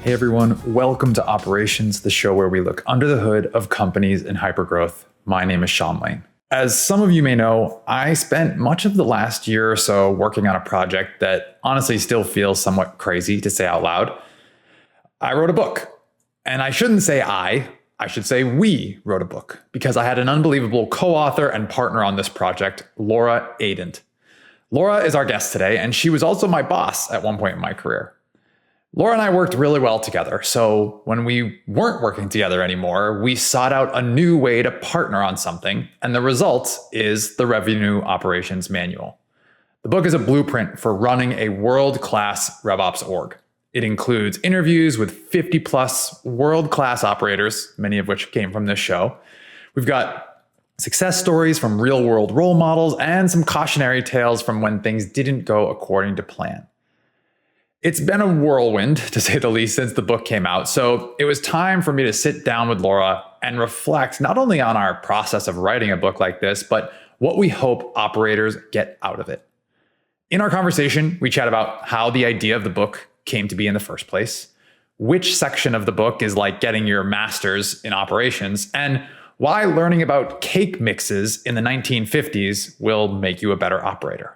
Hey everyone, welcome to Operations, the show where we look under the hood of companies in hypergrowth. My name is Sean Lane. As some of you may know, I spent much of the last year or so working on a project that honestly still feels somewhat crazy to say out loud. I wrote a book. And I shouldn't say I should say we wrote a book, because I had an unbelievable co-author and partner on this project, Laura Adint. Laura is our guest today, and she was also my boss at one point in my career. Laura and I worked really well together, so when we weren't working together anymore, we sought out a new way to partner on something, and the result is the Revenue Operations Manual. The book is a blueprint for running a world-class RevOps org. It includes interviews with 50 plus world-class operators, many of which came from this show. We've got success stories from real-world role models and some cautionary tales from when things didn't go according to plan. It's been a whirlwind, to say the least, since the book came out, so it was time for me to sit down with Laura and reflect not only on our process of writing a book like this, but what we hope operators get out of it. In our conversation, we chat about how the idea of the book came to be in the first place, which section of the book is like getting your master's in operations, and why learning about cake mixes in the 1950s will make you a better operator.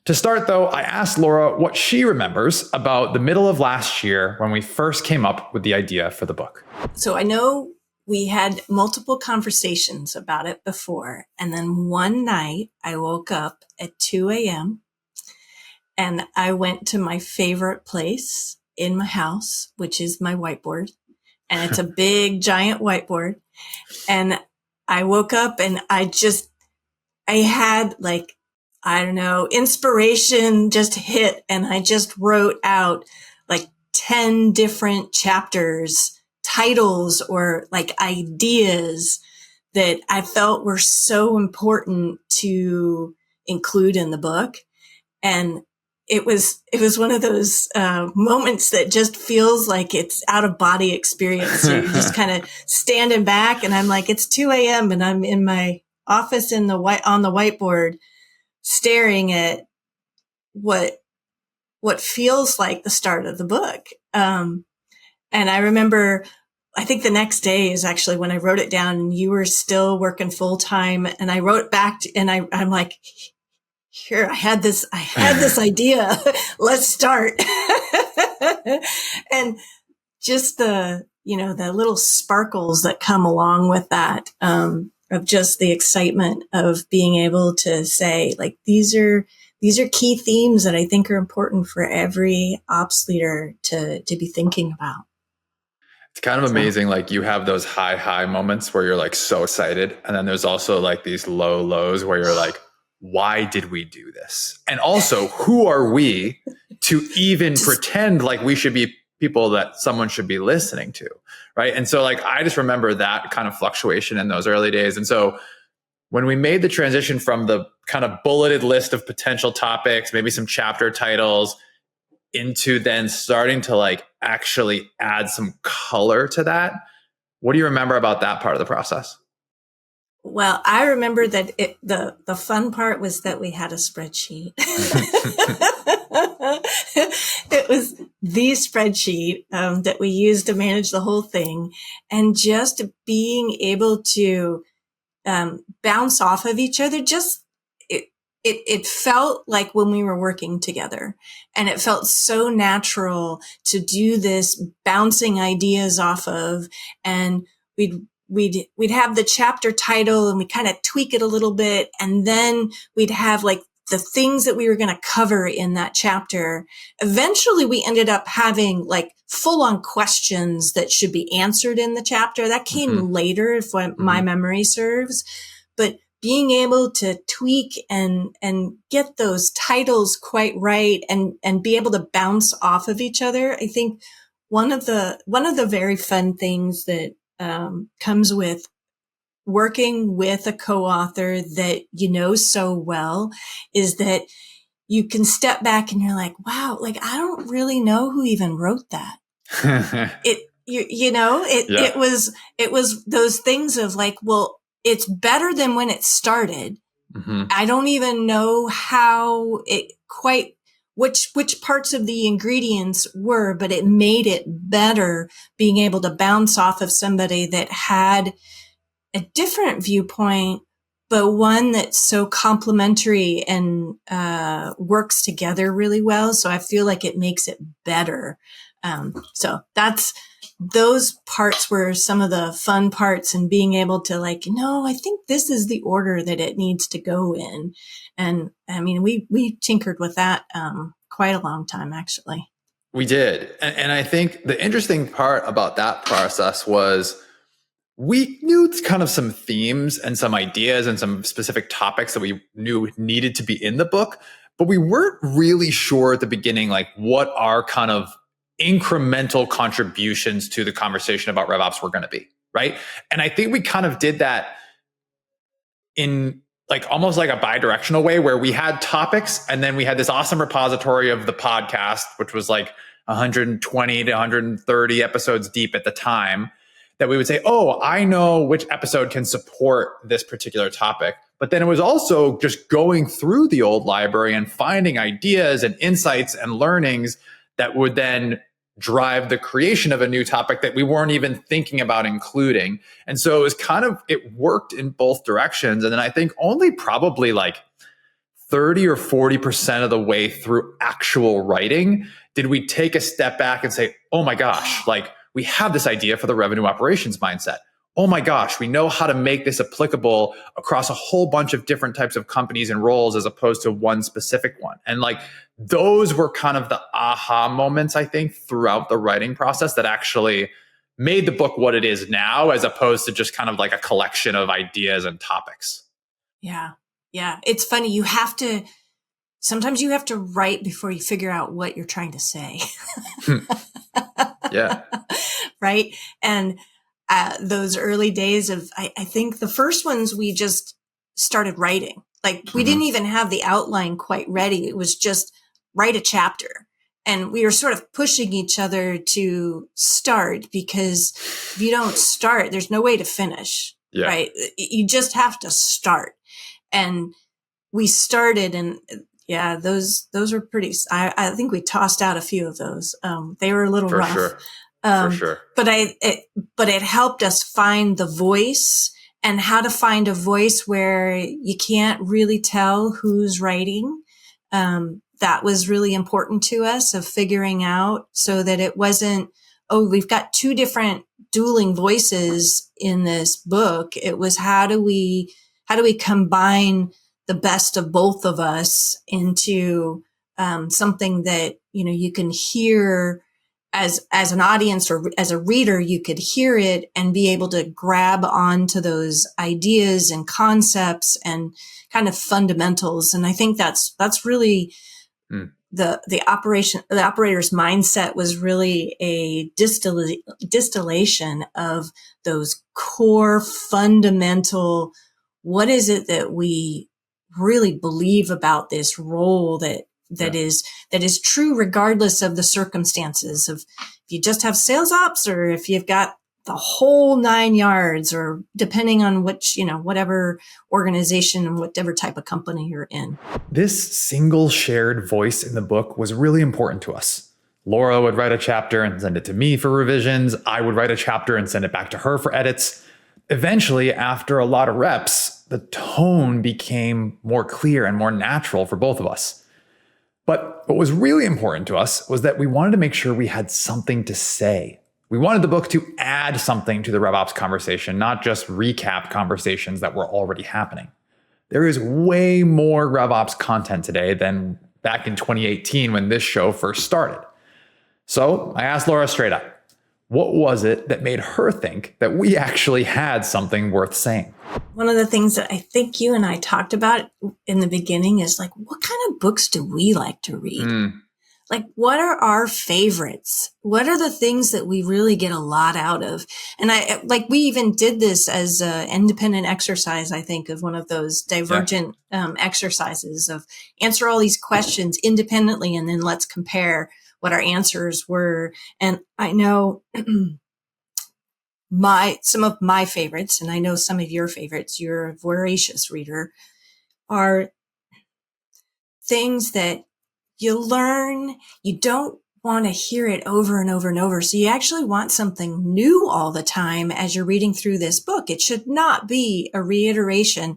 To start, though, I asked Laura what she remembers about the middle of last year when we first came up with the idea for the book. So I know we had multiple conversations about it before. And then one night I woke up at 2 a.m. and I went to my favorite place in my house, which is my whiteboard. And it's a big, giant whiteboard. And I woke up and I had inspiration just hit, and I just wrote out like 10 different chapters, titles, or like ideas that I felt were so important to include in the book. And it was one of those moments that just feels like it's out of body experience. So you're just kind of standing back, and I'm like, it's 2 a.m. and I'm in my office on the whiteboard, staring at what feels like the start of the book. And I remember, I think the next day is actually when I wrote it down, and you were still working full time. And I wrote back and I'm like, here, I had this idea. Let's start. And just the little sparkles that come along with that, of just the excitement of being able to say, like, these are key themes that I think are important for every ops leader to be thinking about. It's kind of amazing. Like, you have those high moments where you're like so excited. And then there's also like these low lows where you're like, why did we do this? And also, who are we to even pretend like we should be people that someone should be listening to, right? And so like, I just remember that kind of fluctuation in those early days. And so when we made the transition from the kind of bulleted list of potential topics, maybe some chapter titles, into then starting to like actually add some color to that, what do you remember about that part of the process? Well, I remember that the fun part was that we had a spreadsheet. It was the spreadsheet that we used to manage the whole thing, and just being able to bounce off of each other. It felt like when we were working together, and it felt so natural to do this, bouncing ideas off of, and we'd have the chapter title and we kind of tweak it a little bit. And then we'd have like the things that we were going to cover in that chapter. Eventually we ended up having like full on questions that should be answered in the chapter. That came later, if my memory serves, but being able to tweak and get those titles quite right and be able to bounce off of each other. I think one of the very fun things that comes with working with a co-author that you know so well is that you can step back and you're like, wow, like, I don't really know who even wrote that. It was those things of like, well, it's better than when it started. I don't even know how it quite which parts of the ingredients were, but it made it better being able to bounce off of somebody that had a different viewpoint, but one that's so complementary and works together really well. So I feel like it makes it better. So those parts were some of the fun parts, and being able to like, no, I think this is the order that it needs to go in. And I mean, we tinkered with that quite a long time, actually. We did. And I think the interesting part about that process was we knew kind of some themes and some ideas and some specific topics that we knew needed to be in the book, but we weren't really sure at the beginning, like what our kind of incremental contributions to the conversation about RevOps were going to be, right? And I think we kind of did that in like almost like a bi-directional way, where we had topics and then we had this awesome repository of the podcast, which was like 120 to 130 episodes deep at the time, that we would say, oh, I know which episode can support this particular topic. But then it was also just going through the old library and finding ideas and insights and learnings that would then drive the creation of a new topic that we weren't even thinking about including. And so it was kind of, it worked in both directions. And then I think only probably like 30 or 40% of the way through actual writing did we take a step back and say, oh my gosh, like we have this idea for the revenue operations mindset. Oh my gosh, we know how to make this applicable across a whole bunch of different types of companies and roles as opposed to one specific one. And like those were kind of the aha moments, I think, throughout the writing process that actually made the book what it is now, as opposed to just kind of like a collection of ideas and topics. Yeah. Yeah. It's funny. Sometimes you have to write before you figure out what you're trying to say. Yeah. Right. And those early days of, I think the first ones we just started writing. Like we didn't even have the outline quite ready. It was just write a chapter. And we were sort of pushing each other to start, because if you don't start, there's no way to finish. Yeah. Right. You just have to start. And we started, and yeah, those are pretty, I think we tossed out a few of those. They were a little rough. Sure. For sure. But it helped us find the voice, and how to find a voice where you can't really tell who's writing. That was really important to us, of figuring out, so that it wasn't, oh, we've got two different dueling voices in this book. It was, how do we combine the best of both of us into something that, you can hear as an audience, or as a reader, you could hear it and be able to grab onto those ideas and concepts and kind of fundamentals. And I think that's really the operator's mindset was really a distillation of those core fundamental, what is it that we really believe about this role that is true regardless of the circumstances, of if you just have sales ops, or if you've got the whole 9 yards, or depending on which, whatever organization and whatever type of company you're in. This single shared voice in the book was really important to us. Laura would write a chapter and send it to me for revisions. I would write a chapter and send it back to her for edits. Eventually, after a lot of reps, the tone became more clear and more natural for both of us. But what was really important to us was that we wanted to make sure we had something to say. We wanted the book to add something to the RevOps conversation, not just recap conversations that were already happening. There is way more RevOps content today than back in 2018 when this show first started. So I asked Laura straight up, what was it that made her think that we actually had something worth saying? One of the things that I think you and I talked about in the beginning is like, what kind of books do we like to read? Like, what are our favorites? What are the things that we really get a lot out of? And we even did this as an independent exercise, I think, of one of those divergent exercises of answer all these questions independently, and then let's compare what our answers were. And I know some of my favorites, and I know some of your favorites, you're a voracious reader, are things that you learn, you don't want to hear it over and over and over. So you actually want something new all the time as you're reading through this book. It should not be a reiteration.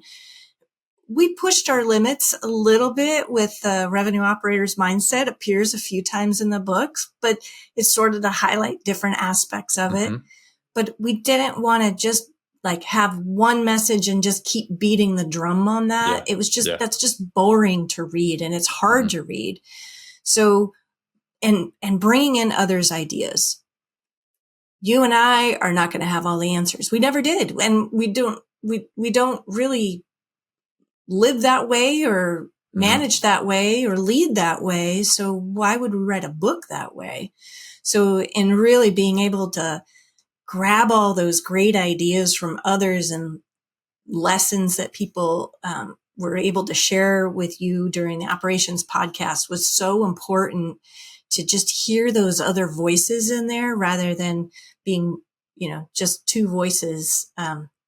We pushed our limits a little bit with the revenue operator's mindset. Appears a few times in the books, but it's sort of to highlight different aspects of it. But we didn't want to just like have one message and just keep beating the drum on that. It was just, that's just boring to read and it's hard to read. So, and bringing in others' ideas. You and I are not going to have all the answers. We never did. And we don't really live that way or manage that way or lead that way. So why would we write a book that way? So in really being able to grab all those great ideas from others and lessons that people were able to share with you during the operations podcast was so important to just hear those other voices in there rather than being, just two voices.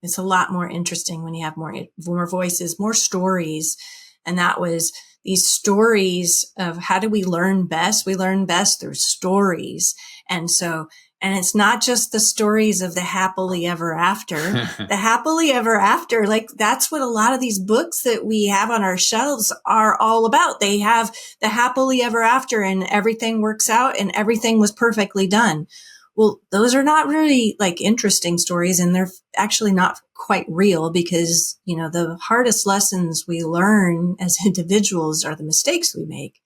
It's a lot more interesting when you have more voices, more stories. And that was these stories of how do we learn best? We learn best through stories. And it's not just the stories of the happily ever after. The happily ever after, like that's what a lot of these books that we have on our shelves are all about. They have the happily ever after and everything works out and everything was perfectly done. Well, those are not really like interesting stories and they're actually not quite real because, the hardest lessons we learn as individuals are the mistakes we make.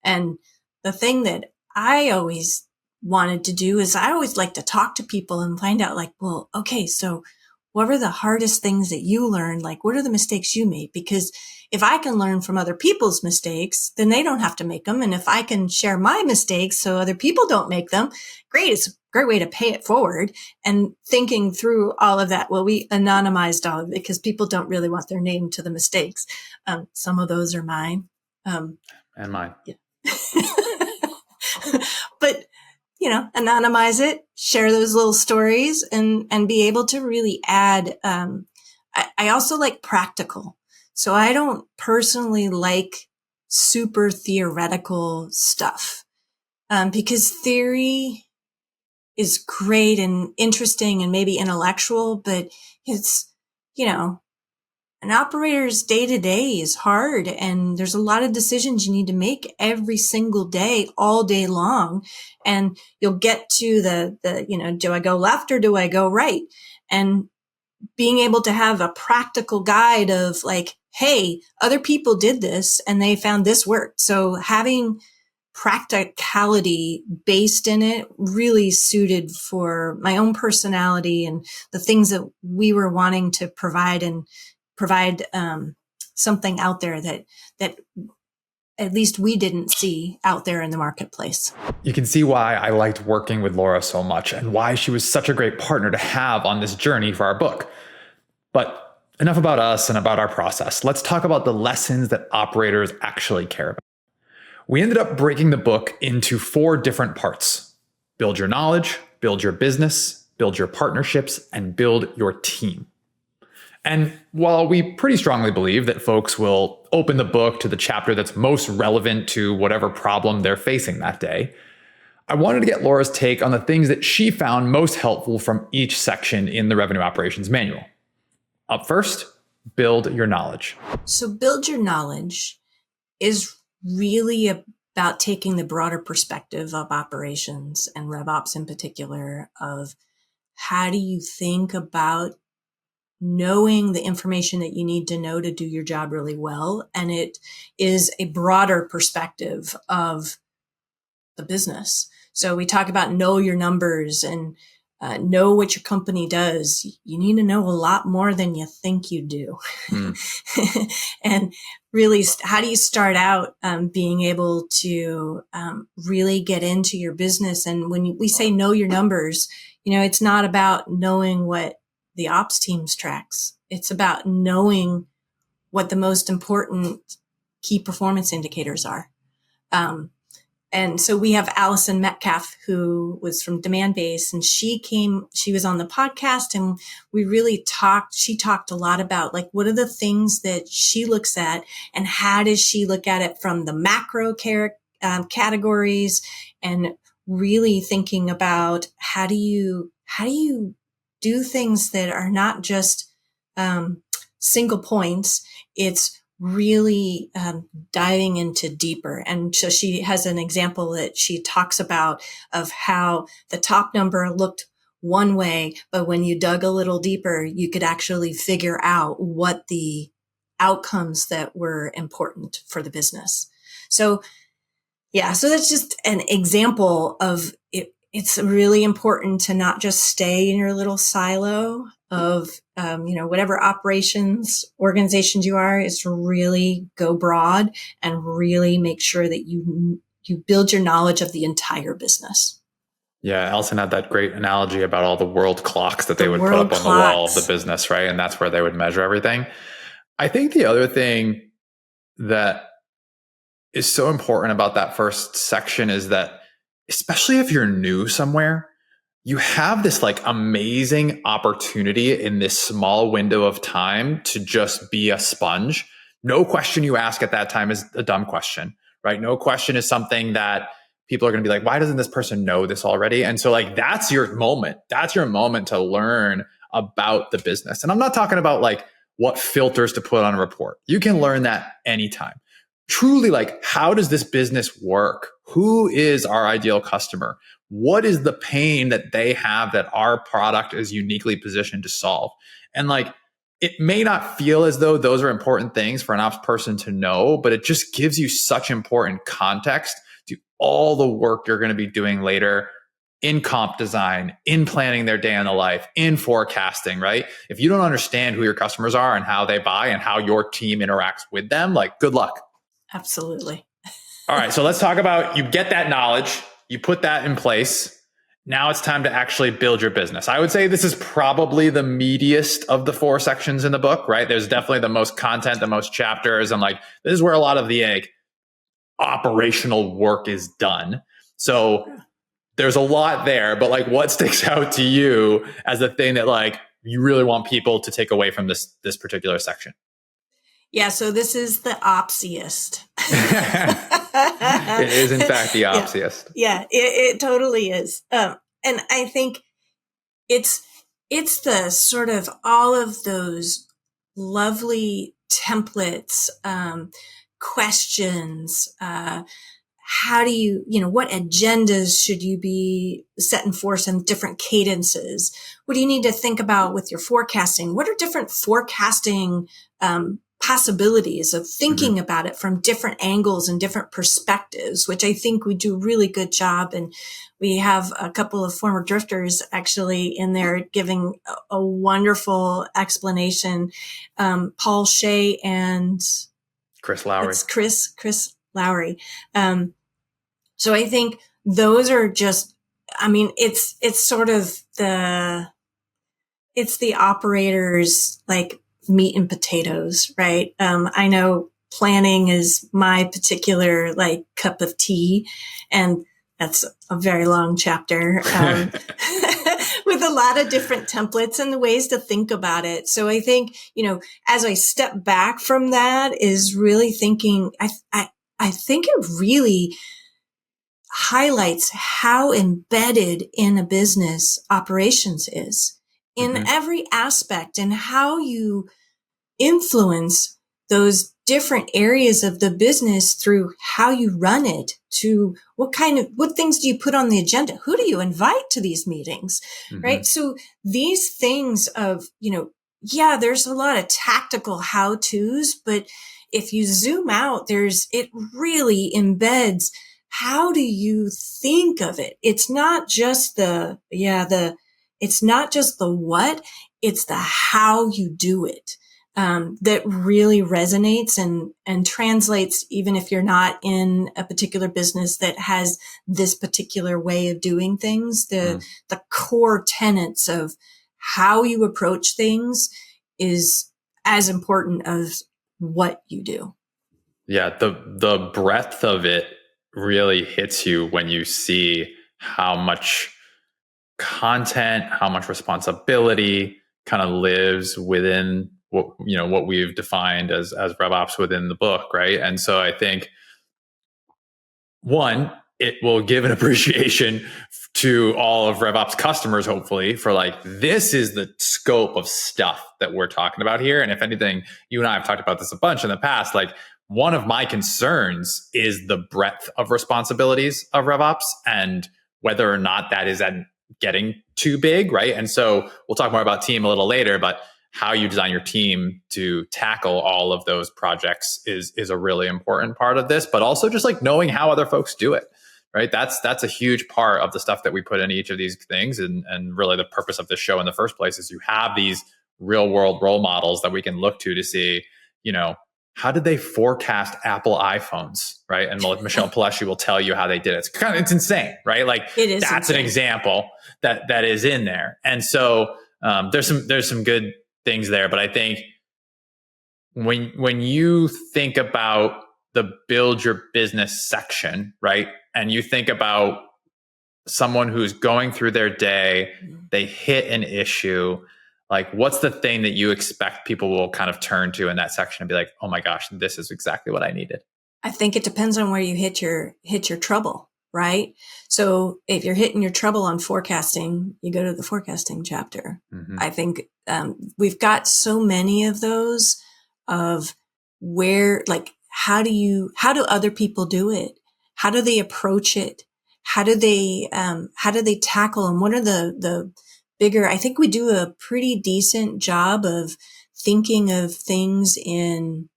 And the thing that I always wanted to do is I always like to talk to people and find out like, well, okay, so what were the hardest things that you learned? Like, what are the mistakes you made? Because if I can learn from other people's mistakes, then they don't have to make them. And if I can share my mistakes so other people don't make them, great. It's a great way to pay it forward. And thinking through all of that, well, we anonymized all of it because people don't really want their name to the mistakes. Some of those are mine. And mine. Yeah. But anonymize it, share those little stories and be able to really add. I also like practical. So I don't personally like super theoretical stuff, because theory is great and interesting and maybe intellectual, but it's, an operator's day to day is hard and there's a lot of decisions you need to make every single day, all day long. And you'll get to the do I go left or do I go right? And being able to have a practical guide of like, hey, other people did this and they found this worked. So having practicality based in it really suited for my own personality and the things that we were wanting to provide something out there that at least we didn't see out there in the marketplace. You can see why I liked working with Laura so much and why she was such a great partner to have on this journey for our book. But enough about us and about our process. Let's talk about the lessons that operators actually care about. We ended up breaking the book into 4 different parts: build your knowledge, build your business, build your partnerships, and build your team. And while we pretty strongly believe that folks will open the book to the chapter that's most relevant to whatever problem they're facing that day, I wanted to get Laura's take on the things that she found most helpful from each section in the Revenue Operations Manual. Up first, build your knowledge. So build your knowledge is really about taking the broader perspective of operations and RevOps in particular of how do you think about knowing the information that you need to know to do your job really well. And it is a broader perspective of the business. So we talk about know your numbers and know what your company does. You need to know a lot more than you think you do. And really, how do you start out being able to really get into your business? And when we say know your numbers, it's not about knowing what the ops teams tracks. It's about knowing what the most important key performance indicators are. And so we have Allison Metcalf, who was from Demand Base, and she was on the podcast, and she talked a lot about like, what are the things that she looks at and how does she look at it from the macro categories, and really thinking about how do you do things that are not just single points. It's really diving into deeper. And so she has an example that she talks about of how the top number looked one way, but when you dug a little deeper, you could actually figure out what the outcomes that were important for the business. So yeah, so that's just an example of it. It's really important to not just stay in your little silo of, whatever operations organizations you are, is to really go broad and really make sure that you build your knowledge of the entire business. Yeah, Elson had that great analogy about all the world clocks that they would put up on the wall of the business, right? And that's where they would measure everything. I think the other thing that is so important about that first section is that, especially if you're new somewhere, you have this like amazing opportunity in this small window of time to just be a sponge. No question you ask at that time is a dumb question, right? No question is something that people are going to be like, why doesn't this person know this already? And so like, that's your moment. That's your moment to learn about the business. And I'm not talking about like what filters to put on a report. You can learn that anytime. Truly, like, how does this business work? Who is our ideal customer? What is the pain that they have that our product is uniquely positioned to solve? And like, it may not feel as though those are important things for an ops person to know, but it just gives you such important context to all the work you're going to be doing later in comp design, in planning their day in the life, in forecasting, right? If you don't understand who your customers are and how they buy and how your team interacts with them, like, good luck. Absolutely. All right. So let's talk about, you get that knowledge, you put that in place. Now it's time to actually build your business. I would say this is probably the meatiest of the 4 sections in the book, right? There's definitely the most content, the most chapters. And like, this is where a lot of the operational work is done. So there's a lot there, but like, what sticks out to you as the thing that like you really want people to take away from this particular section? Yeah, so this is the Ops-iest. It is, in fact, the Ops-iest. Yeah, it totally is. And I think it's the sort of all of those lovely templates, questions, how do you, what agendas should you be setting forth in different cadences? What do you need to think about with your forecasting? What are different forecasting possibilities of thinking about it from different angles and different perspectives, which I think we do a really good job. And we have a couple of former drifters actually in there giving a wonderful explanation. Paul Shea and Chris Lowry. It's Chris Lowry. So I think those are just, it's sort of it's the operators like meat and potatoes, right? I know planning is my particular like cup of tea, and that's a very long chapter with a lot of different templates and the ways to think about it. So I think, as I step back from that is really thinking, I think it really highlights how embedded in a business operations is in every aspect, and how you influence those different areas of the business through how you run it, to what things do you put on the agenda? Who do you invite to these meetings? Right. So these things of, there's a lot of tactical how-tos, but if you zoom out, it really embeds, how do you think of it? It's not just it's not just the what, it's the how you do it. That really resonates and translates, even if you're not in a particular business that has this particular way of doing things. The core tenets of how you approach things is as important as what you do. Yeah, the breadth of it really hits you when you see how much content, how much responsibility kind of lives within what we've defined as RevOps within the book, right? And so I think one, it will give an appreciation to all of RevOps customers, hopefully, for like, this is the scope of stuff that we're talking about here. And if anything, you and I have talked about this a bunch in the past. Like, one of my concerns is the breadth of responsibilities of RevOps and whether or not that is getting too big, right? And so we'll talk more about team a little later, but how you design your team to tackle all of those projects is a really important part of this, but also just like knowing how other folks do it, right? That's a huge part of the stuff that we put in each of these things. And really the purpose of this show in the first place is you have these real world role models that we can look to see, how did they forecast Apple iPhones, right? And Michelle Pileshi will tell you how they did it. It's insane, right? Like, that's insane. An example that is in there. And so there's some good things there, but I think when you think about the build your business section, right? And you think about someone who's going through their day, they hit an issue, like, what's the thing that you expect people will kind of turn to in that section and be like, oh my gosh, this is exactly what I needed? I think it depends on where you hit your trouble, right? So if you're hitting your trouble on forecasting, you go to the forecasting chapter. Mm-hmm. I think we've got so many of those of where, like, how do other people do it? How do they approach it? How do they tackle, and what are the bigger? I think we do a pretty decent job of thinking of things in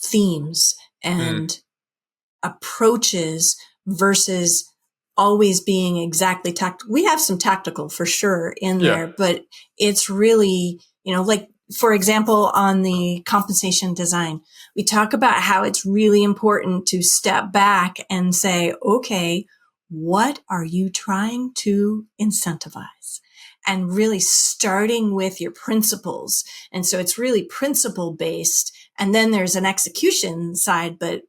themes and approaches versus always being exactly tactical. We have some tactical for sure in there, but it's really, like, for example, on the compensation design, we talk about how it's really important to step back and say, okay, what are you trying to incentivize? And really starting with your principles. And so it's really principle based. And then there's an execution side, but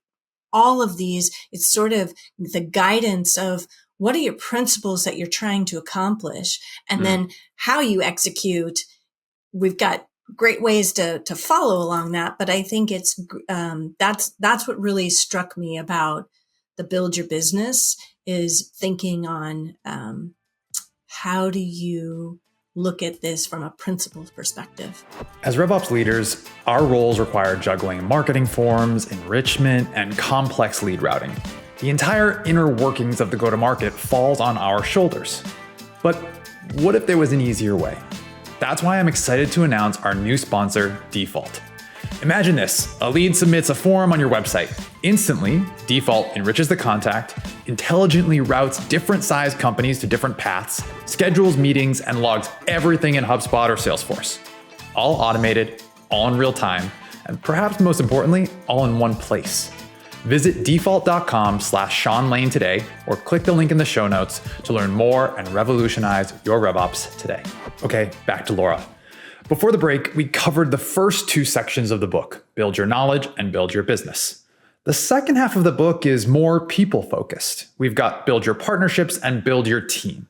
all of these, it's sort of the guidance of what are your principles that you're trying to accomplish, and then how you execute. We've got great ways to follow along that, but I think it's that's what really struck me about the build your business is thinking on how do you look at this from a principles perspective. As RevOps leaders, our roles require juggling marketing forms, enrichment, and complex lead routing. The entire inner workings of the go-to-market falls on our shoulders. But what if there was an easier way? That's why I'm excited to announce our new sponsor, Default. Imagine this: a lead submits a form on your website. Instantly, Default enriches the contact, intelligently routes different sized companies to different paths, schedules meetings, and logs everything in HubSpot or Salesforce. All automated, all in real time, and perhaps most importantly, all in one place. Visit default.com/Sean Lane today, or click the link in the show notes to learn more and revolutionize your RevOps today. Okay, back to Laura. Before the break, we covered the first two sections of the book, Build Your Knowledge and Build Your Business. The second half of the book is more people-focused. We've got Build Your Partnerships and Build Your Team.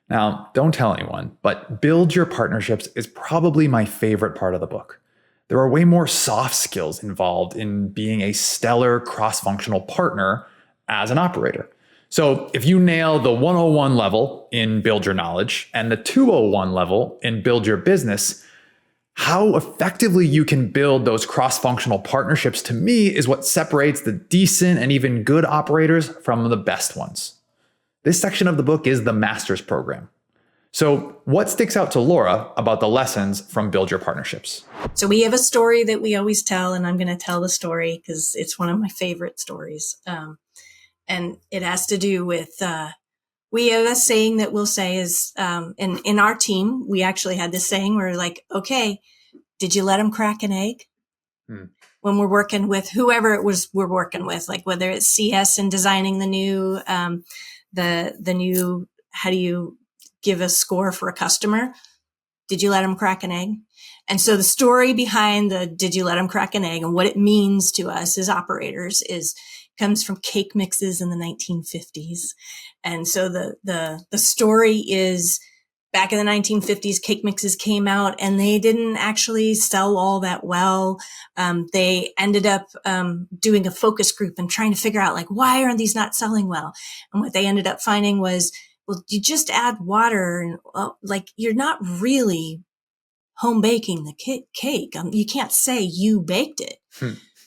Now, don't tell anyone, but Build Your Partnerships is probably my favorite part of the book. There are way more soft skills involved in being a stellar cross-functional partner as an operator. So if you nail the 101 level in Build Your Knowledge and the 201 level in Build Your Business, how effectively you can build those cross-functional partnerships, to me, is what separates the decent and even good operators from the best ones. This section of the book is the master's program. So what sticks out to Laura about the lessons from Build Your Partnerships? So we have a story that we always tell, and I'm going to tell the story because it's one of my favorite stories. And it has to do with, we have a saying that we'll say is, in our team, we actually had this saying where we're like, okay, did you let them crack an egg? When we're working with whoever it was we're working with, like whether it's CS and designing the new, how do you give a score for a customer? Did you let them crack an egg? And so the story behind the did you let them crack an egg and what it means to us as operators is comes from cake mixes in the 1950s. And so the story is, back in the 1950s, cake mixes came out and they didn't actually sell all that well. They ended up doing a focus group and trying to figure out, like, why are these not selling well? And what they ended up finding was, well, you just add water and like, you're not really home baking the cake. You can't say you baked it.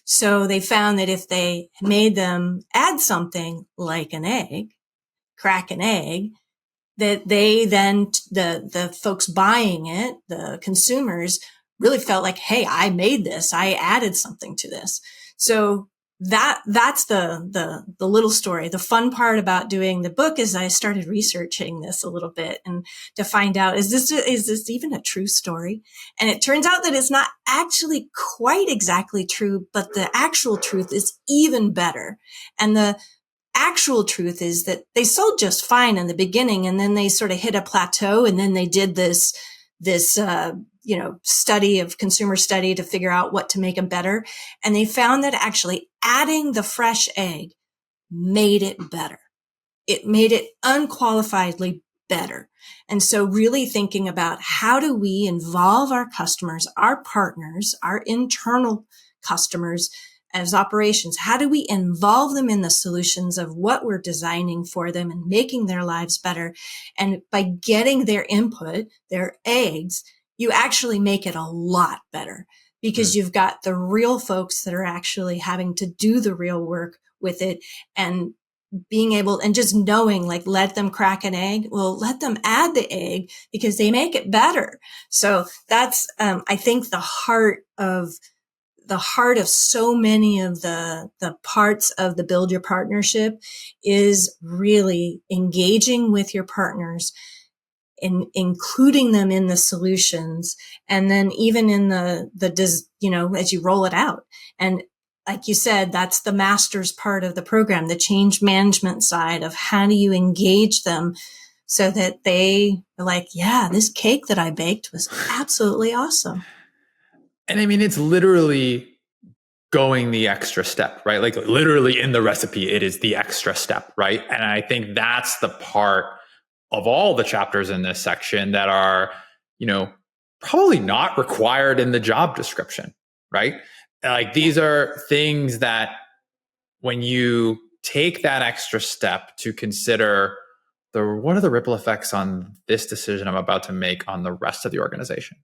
So they found that if they made them add something like an egg, crack an egg, that they then, the folks buying it, the consumers, really felt like, hey, I made this. I added something to this. So that's the little story. The fun part about doing the book is I started researching this a little bit and to find out, is this even a true story? And it turns out that it's not actually quite exactly true, but the actual truth is even better. And the actual truth is that they sold just fine in the beginning, and then they sort of hit a plateau, and then they did this consumer study to figure out what to make them better. And they found that actually adding the fresh egg made it better. It made it unqualifiedly better. And so really thinking about, how do we involve our customers, our partners, our internal customers as operations? How do we involve them in the solutions of what we're designing for them and making their lives better? And by getting their input, their eggs, you actually make it a lot better, because you've got the real folks that are actually having to do the real work with it, and being able, and just knowing, like, let them crack an egg. Well, let them add the egg because they make it better. So that's, I think the heart of so many of the parts of the Build Your Partnership is really engaging with your partners and including them in the solutions. And then even in as you roll it out. And like you said, that's the master's part of the program, the change management side of how do you engage them so that they are like, yeah, this cake that I baked was absolutely awesome. And I mean, it's literally going the extra step, right? Like literally in the recipe, it is the extra step, right? And I think that's the part of all the chapters in this section that are, probably not required in the job description, right? Like these are things that when you take that extra step to consider what are the ripple effects on this decision I'm about to make on the rest of the organization?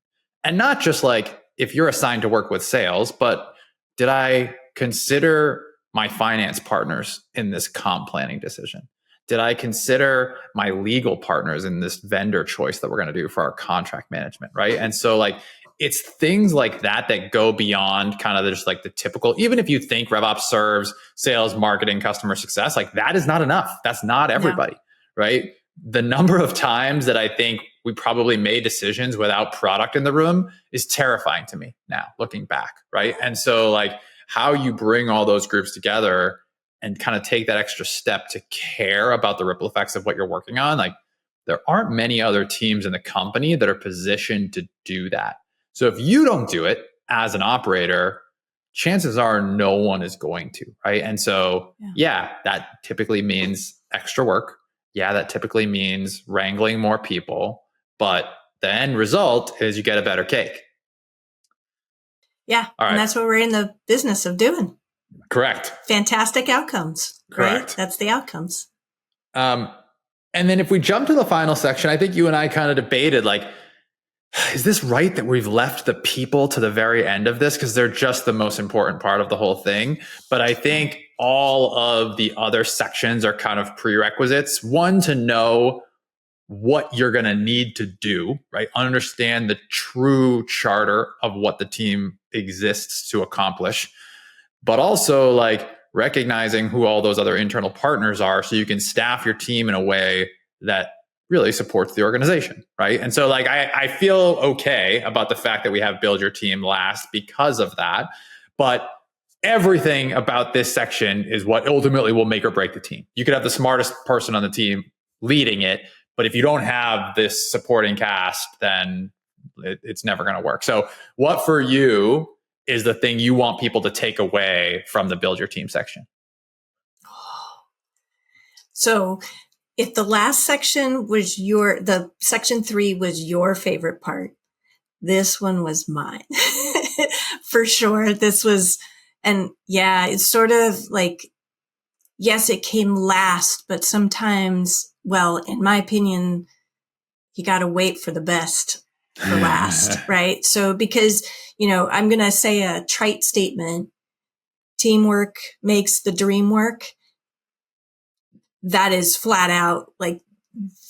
And not just like if you're assigned to work with sales, but did I consider my finance partners in this comp planning decision? Did I consider my legal partners in this vendor choice that we're going to do for our contract management, right? And so like, it's things like that that go beyond kind of just like the typical, even if you think RevOps serves sales, marketing, customer success, like that is not enough. That's not everybody, right? The number of times that I think we probably made decisions without product in the room is terrifying to me now, looking back, right? And so like how you bring all those groups together and kind of take that extra step to care about the ripple effects of what you're working on, like there aren't many other teams in the company that are positioned to do that. So if you don't do it as an operator, chances are no one is going to, right? And so, that typically means extra work. Yeah, that typically means wrangling more people, but the end result is you get a better cake. Yeah, and that's what we're in the business of doing. Correct. Fantastic outcomes. Correct. Right? That's the outcomes. And then if we jump to the final section, I think you and I kind of debated like, is this right that we've left the people to the very end of this? Because they're just the most important part of the whole thing. But I think all of the other sections are kind of prerequisites. One, to know what you're going to need to do, right? Understand the true charter of what the team exists to accomplish, but also like recognizing who all those other internal partners are so you can staff your team in a way that really supports the organization, right? And so like I feel okay about the fact that we have build your team last because of that, but everything about this section is what ultimately will make or break the team. You could have the smartest person on the team leading it, but if you don't have this supporting cast, then it's never going to work. So what for you is the thing you want people to take away from the build your team section? So if the last section was the section 3 was your favorite part, this one was mine. For sure. This was, and yeah, it's sort of like, yes, it came last, but sometimes, well, in my opinion, you got to wait for the best for last, right? So because, I'm going to say a trite statement, teamwork makes the dream work. That is flat out like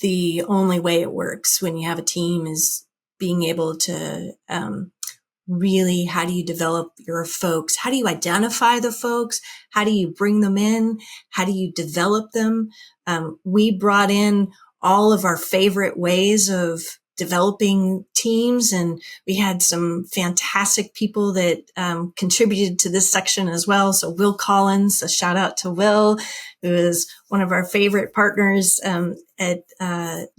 the only way it works when you have a team is being able to, really, how do you develop your folks? How do you identify the folks? How do you bring them in? How do you develop them? We brought in all of our favorite ways of developing teams, and we had some fantastic people that contributed to this section as well. So Will Collins, a shout out to Will, who is one of our favorite partners at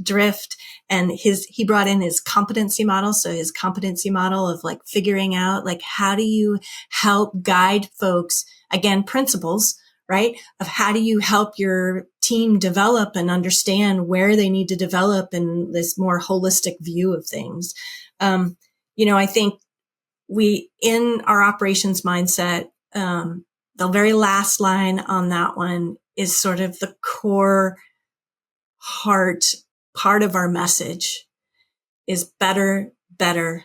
Drift. And he brought in his competency model. So his competency model of like figuring out like, how do you help guide folks, again, principles, right? Of how do you help your team develop and understand where they need to develop in this more holistic view of things. I think in our operations mindset, the very last line on that one is sort of the core heart part of our message is better,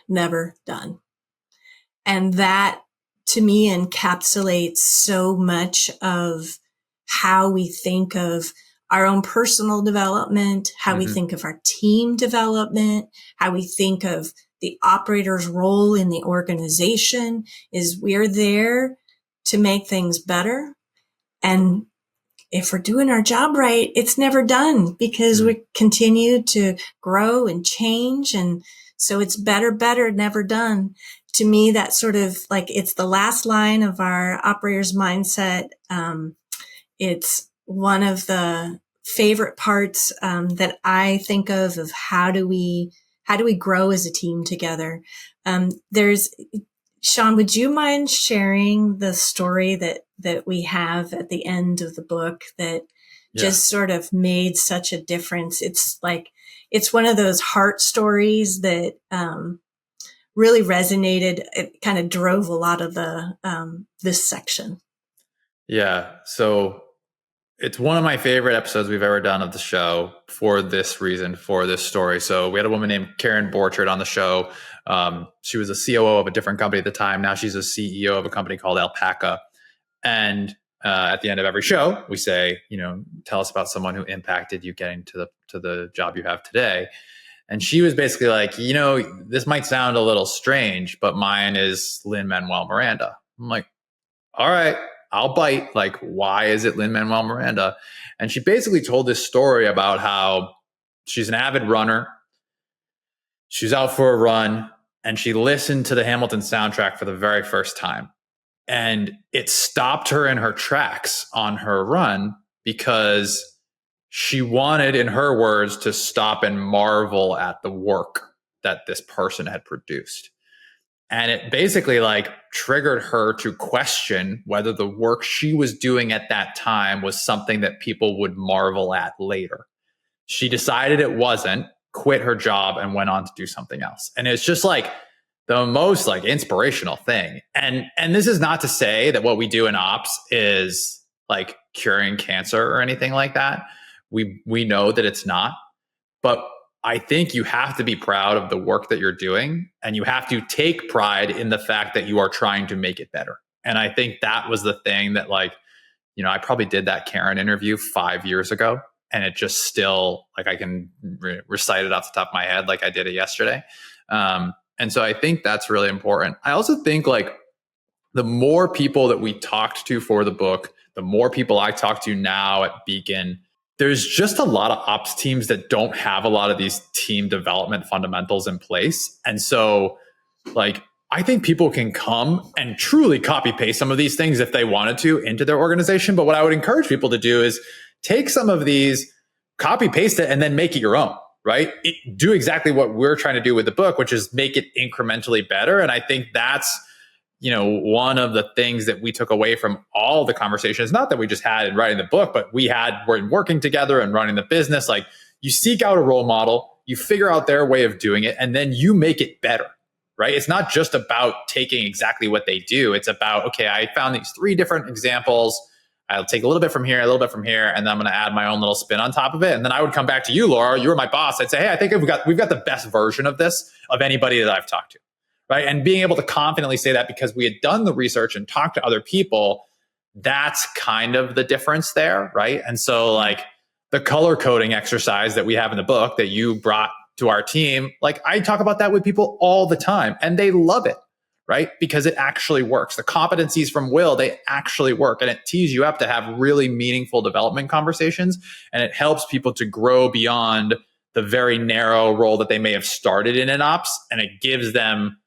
never done. And that to me encapsulates so much of how we think of our own personal development, how we think of our team development, how we think of the operator's role in the organization is we're there to make things better. And if we're doing our job right, it's never done because we continue to grow and change. And so it's better, never done. To me, that's sort of like, it's the last line of our operator's mindset. It's one of the favorite parts that I think of how do we grow as a team together. Sean, would you mind sharing the story that we have at the end of the book that just sort of made such a difference? It's like, it's one of those heart stories that really resonated. It kind of drove a lot of this section. Yeah. So it's one of my favorite episodes we've ever done of the show for this reason, for this story. So we had a woman named Karen Borchard on the show. She was a COO of a different company at the time. Now she's a CEO of a company called Alpaca. And at the end of every show, we say, tell us about someone who impacted you getting to the job you have today. And she was basically like, this might sound a little strange, but mine is Lin-Manuel Miranda. I'm like, all right, I'll bite. Like, why is it Lin-Manuel Miranda? And she basically told this story about how she's an avid runner. She's out for a run and she listened to the Hamilton soundtrack for the very first time. And it stopped her in her tracks on her run because she wanted, in her words, to stop and marvel at the work that this person had produced. And it basically triggered her to question whether the work she was doing at that time was something that people would marvel at later. She decided it wasn't, quit her job, and went on to do something else. And it's just the most inspirational thing. And this is not to say that what we do in ops is curing cancer or anything like that. We know that it's not, but I think you have to be proud of the work that you're doing, and you have to take pride in the fact that you are trying to make it better. And I think that was the thing that I probably did that Karen interview 5 years ago, and it just still I can recite it off the top of my head like I did it yesterday. And so I think that's really important. I also think the more people that we talked to for the book, the more people I talk to now at Beacon, there's just a lot of ops teams that don't have a lot of these team development fundamentals in place. And so I think people can come and truly copy paste some of these things if they wanted to into their organization. But what I would encourage people to do is take some of these, copy paste it, and then make it your own, right? Do exactly what we're trying to do with the book, which is make it incrementally better. And I think that's, one of the things that we took away from all the conversations, not that we just had in writing the book, but we're working together and running the business. Like, you seek out a role model, you figure out their way of doing it, and then you make it better, right? It's not just about taking exactly what they do. It's about, okay, I found these 3 different examples. I'll take a little bit from here, a little bit from here, and then I'm going to add my own little spin on top of it. And then I would come back to you, Laura. You were my boss. I'd say, hey, I think we've got the best version of this of anybody that I've talked to, right? And being able to confidently say that because we had done the research and talked to other people, that's kind of the difference there, right? And so, like, the color coding exercise that we have in the book that you brought to our team, like, I talk about that with people all the time and they love it, right? Because it actually works. The competencies from Will, they actually work, and it tees you up to have really meaningful development conversations, and it helps people to grow beyond the very narrow role that they may have started in ops, and it gives them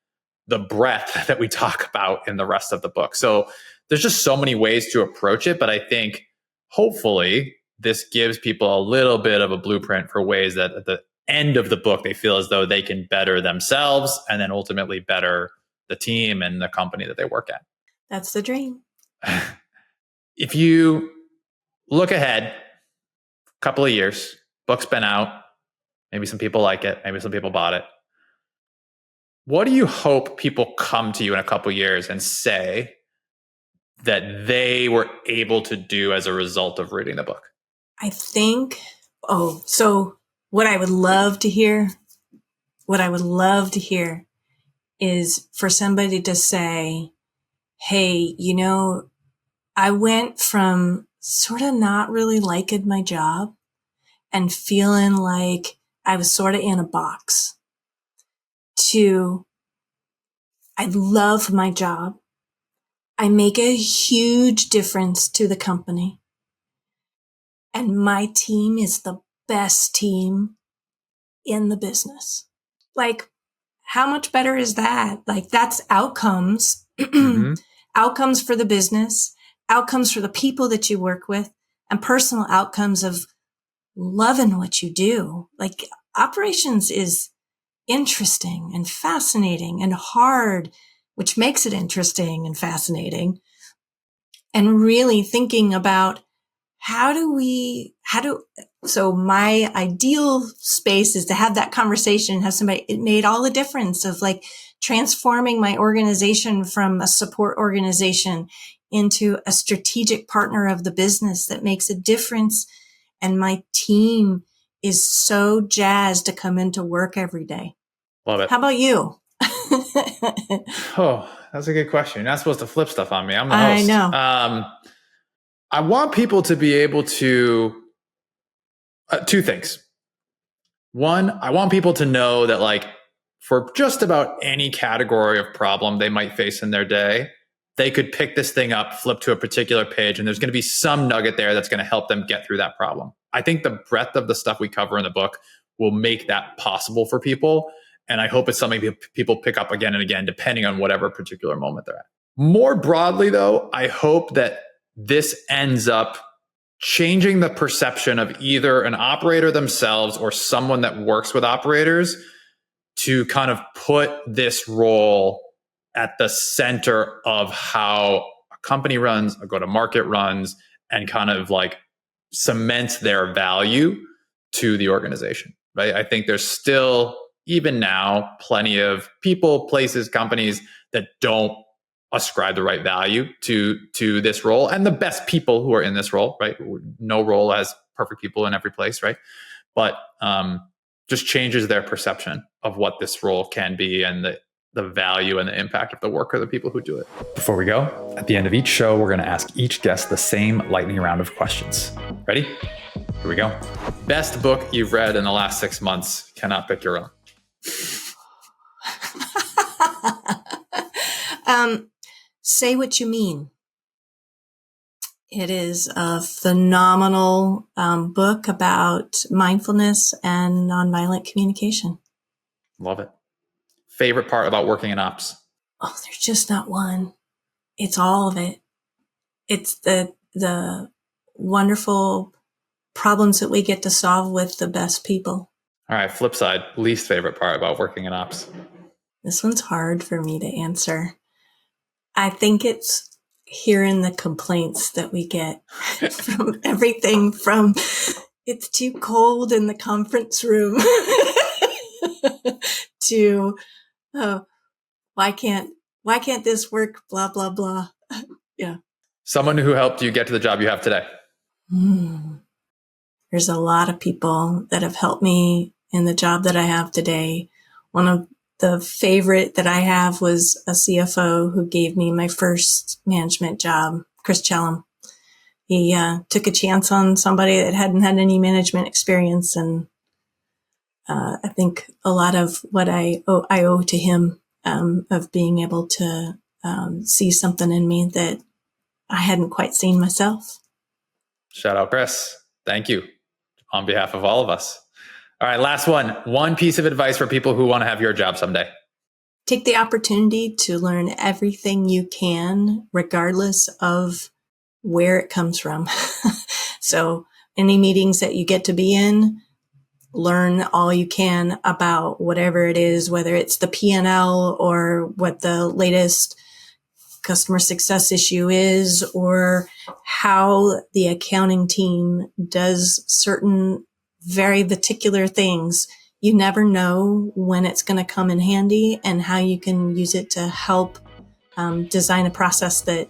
the breadth that we talk about in the rest of the book. So there's just so many ways to approach it, but I think hopefully this gives people a little bit of a blueprint for ways that at the end of the book, they feel as though they can better themselves and then ultimately better the team and the company that they work at. That's the dream. If you look ahead a couple of years, book's been out, maybe some people like it, maybe some people bought it. What do you hope people come to you in a couple of years and say that they were able to do as a result of reading the book? I think, so what I would love to hear is for somebody to say, hey, I went from sort of not really liking my job and feeling like I was sort of in a box to, I love my job. I make a huge difference to the company. And my team is the best team in the business. Like, how much better is that? Like, that's outcomes, outcomes for the business, outcomes for the people that you work with, and personal outcomes of loving what you do. Like, operations is interesting and fascinating and hard, which makes it interesting and fascinating. And really thinking about so my ideal space is to have that conversation, have somebody, it made all the difference of like transforming my organization from a support organization into a strategic partner of the business that makes a difference. And my team is so jazzed to come into work every day. Love it. How about you? Oh, that's a good question. You're not supposed to flip stuff on me. I'm the host. I know. I want people to be able to, 2 things. One, I want people to know that, like, for just about any category of problem they might face in their day, they could pick this thing up, flip to a particular page, and there's going to be some nugget there that's going to help them get through that problem. I think the breadth of the stuff we cover in the book will make that possible for people. And I hope it's something people pick up again and again, depending on whatever particular moment they're at. More broadly, though, I hope that this ends up changing the perception of either an operator themselves or someone that works with operators to kind of put this role at the center of how a company runs, a go-to-market runs, and kind of like cement their value to the organization, right? I think there's still, even now, plenty of people, places, companies that don't ascribe the right value to this role, and the best people who are in this role, right? No role has perfect people in every place, right? But just changes their perception of what this role can be and the value and the impact of the work of the people who do it. Before we go, at the end of each show, we're going to ask each guest the same lightning round of questions. Ready? Here we go. Best book you've read in the last 6 months. Cannot pick your own. Say What You Mean. It is a phenomenal book about mindfulness and nonviolent communication. Love it. Favorite part about working in ops? Oh, there's just not one. It's all of it. It's the wonderful problems that we get to solve with the best people. All right, flip side, least favorite part about working in ops? This one's hard for me to answer. I think it's hearing the complaints that we get from everything from it's too cold in the conference room to why can't this work? Blah, blah, blah. Yeah. Someone who helped you get to the job you have today. There's a lot of people that have helped me in the job that I have today. One of the favorite that I have was a CFO who gave me my first management job, Chris Challam. He took a chance on somebody that hadn't had any management experience. And I think a lot of what I owe to him of being able to see something in me that I hadn't quite seen myself. Shout out, Chris. Thank you on behalf of all of us. All right, last one. One piece of advice for people who want to have your job someday. Take the opportunity to learn everything you can, regardless of where it comes from. So any meetings that you get to be in, learn all you can about whatever it is, whether it's the P&L or what the latest customer success issue is, or how the accounting team does certain very particular things. You never know when it's going to come in handy and how you can use it to help design a process that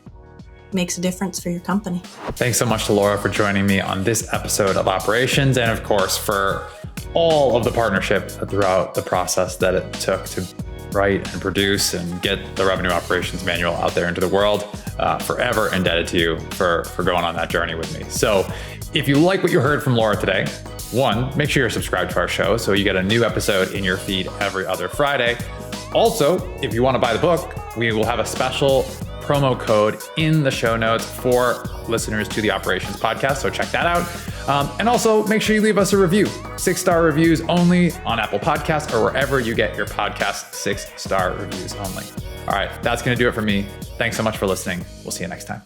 makes a difference for your company. Thanks so much to Laura for joining me on this episode of Operations, and of course for all of the partnership throughout the process that it took to write and produce and get the revenue operations manual out there into the world. Forever indebted to you for going on that journey with me. So if you like what you heard from Laura today, one, make sure you're subscribed to our show so you get a new episode in your feed every other Friday. Also, if you want to buy the book, we will have a special promo code in the show notes for listeners to the Operations podcast. So check that out. And also make sure you leave us a review. 6-star reviews only on Apple Podcasts or wherever you get your podcast. 6-star reviews only. All right, that's going to do it for me. Thanks so much for listening. We'll see you next time.